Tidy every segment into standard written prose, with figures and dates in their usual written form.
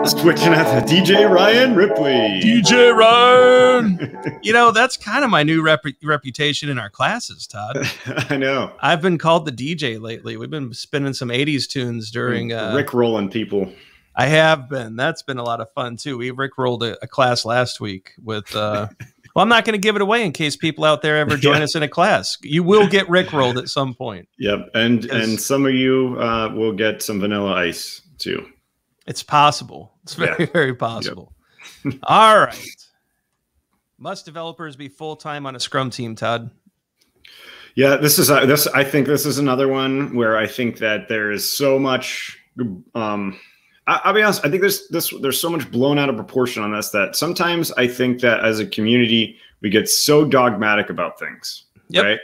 Switching out the DJ Ryan Ripley. DJ Ryan. You know, that's kind of my new reputation in our classes, Todd. I know. I've been called the DJ lately. We've been spinning some 80s tunes during Rick rolling people. I have been. That's been a lot of fun too. We Rick rolled a class last week with well, I'm not going to give it away in case people out there ever join us in a class. You will get Rick rolled at some point. Yep. And some of you will get some Vanilla Ice too. It's possible. It's very possible. Yep. All right. Must developers be full-time on a Scrum team, Todd? Yeah, I think this is another one where I think that there is so much I'll be honest, I think there's so much blown out of proportion on this that sometimes I think that as a community we get so dogmatic about things. Yep. Right?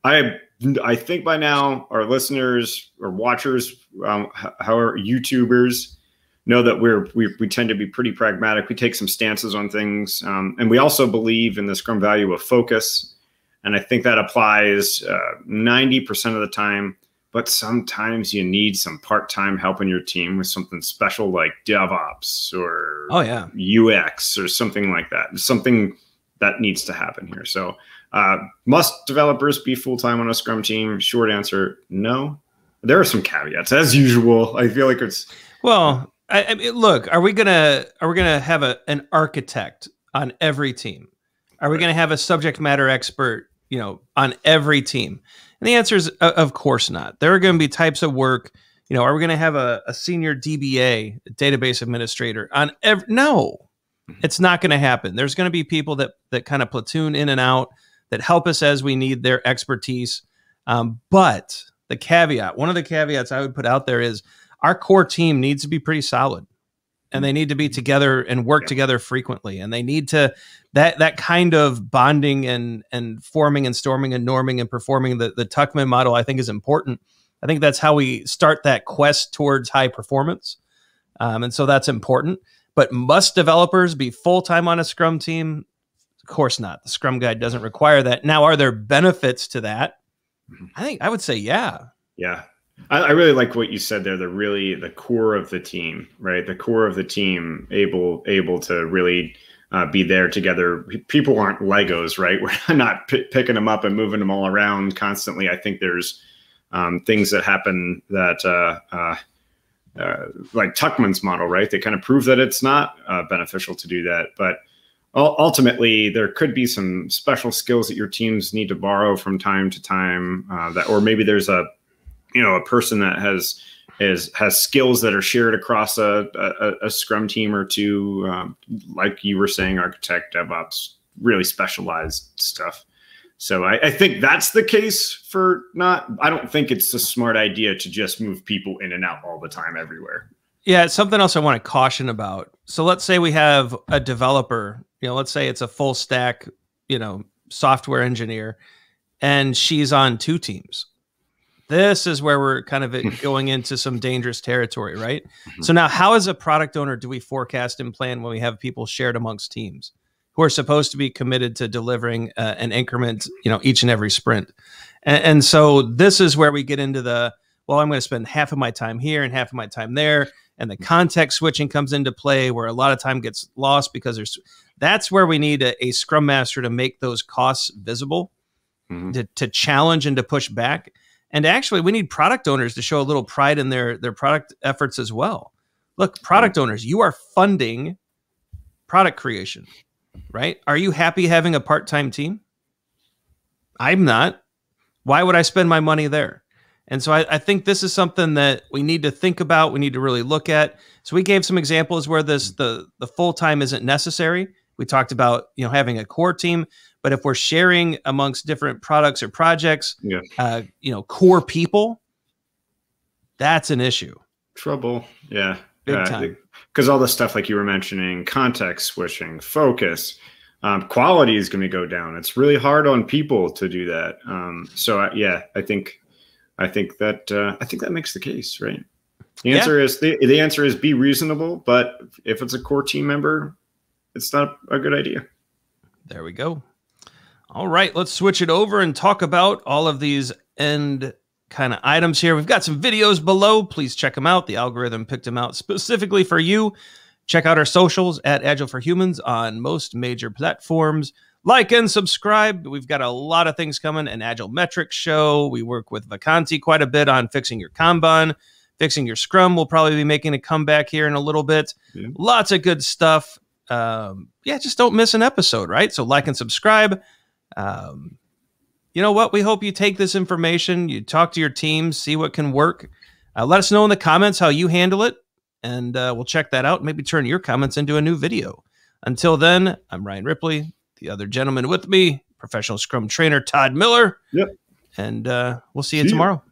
I think by now our listeners or watchers, however, YouTubers, know that we tend to be pretty pragmatic. We take some stances on things, and we also believe in the Scrum value of focus. And I think that applies 90% of the time. But sometimes you need some part-time help in your team with something special like DevOps or UX or something like that. Something that needs to happen here. So must developers be full-time on a Scrum team? Short answer, no. There are some caveats, as usual. I feel like it's well. I mean, look, are we gonna have an architect on every team? Are we gonna have a subject matter expert, on every team? And the answer is, of course not. There are going to be types of work. Are we going to have a senior DBA, a database administrator on every? No, it's not going to happen. There's going to be people that kind of platoon in and out that help us as we need their expertise. But the caveat, one of the caveats I would put out there is our core team needs to be pretty solid, and they need to be together and work together frequently. And they need to, that kind of bonding and forming and storming and norming and performing the Tuckman model, I think is important. I think that's how we start that quest towards high performance. And so that's important, but must developers be full-time on a Scrum team? Of course not. The Scrum Guide doesn't require that. Now, are there benefits to that? I would say, yeah. Yeah. I really like what you said there. The core of the team, right? The core of the team able to really be there together. People aren't Legos, right? We're not picking them up and moving them all around constantly. I think there's things that happen that like Tuckman's model, right? They kind of prove that it's not beneficial to do that. But ultimately, there could be some special skills that your teams need to borrow from time to time, or maybe there's a person that has skills that are shared across a Scrum team or two, like you were saying, architect, DevOps, really specialized stuff. So I think that's the case for I don't think it's a smart idea to just move people in and out all the time everywhere. Yeah, it's something else I want to caution about. So let's say we have a developer, let's say it's a full stack, software engineer, and she's on two teams. This is where we're kind of going into some dangerous territory, right? Mm-hmm. So now, how as a product owner do we forecast and plan when we have people shared amongst teams who are supposed to be committed to delivering an increment, each and every sprint? And so this is where we get into well, I'm going to spend half of my time here and half of my time there. And the context switching comes into play where a lot of time gets lost because that's where we need a Scrum Master to make those costs visible, to challenge and to push back. And actually, we need product owners to show a little pride in their product efforts as well. Look, product owners, you are funding product creation, right? Are you happy having a part-time team? I'm not. Why would I spend my money there? And so I think this is something that we need to think about. We need to really look at. So we gave some examples where the full-time isn't necessary. We talked about having a core team. But if we're sharing amongst different products or projects, core people, that's an issue. Trouble. Yeah. Big time. Because all the stuff like you were mentioning, context switching, focus, quality is going to go down. It's really hard on people to do that. I think that makes the case, right? The answer is the answer is be reasonable, but if it's a core team member, it's not a good idea. There we go. All right, let's switch it over and talk about all of these end kind of items here. We've got some videos below. Please check them out. The algorithm picked them out specifically for you. Check out our socials at Agile for Humans on most major platforms. Like and subscribe. We've got a lot of things coming. An Agile Metrics show. We work with Vacanti quite a bit on fixing your Kanban, fixing your Scrum. We'll probably be making a comeback here in a little bit. Yeah. Lots of good stuff. Just don't miss an episode, right? So like and subscribe. You know what? We hope you take this information, you talk to your team, see what can work. Let us know in the comments how you handle it, and we'll check that out. Maybe turn your comments into a new video. Until then, I'm Ryan Ripley. The other gentleman with me, professional Scrum trainer Todd Miller. Yep. And we'll see you tomorrow.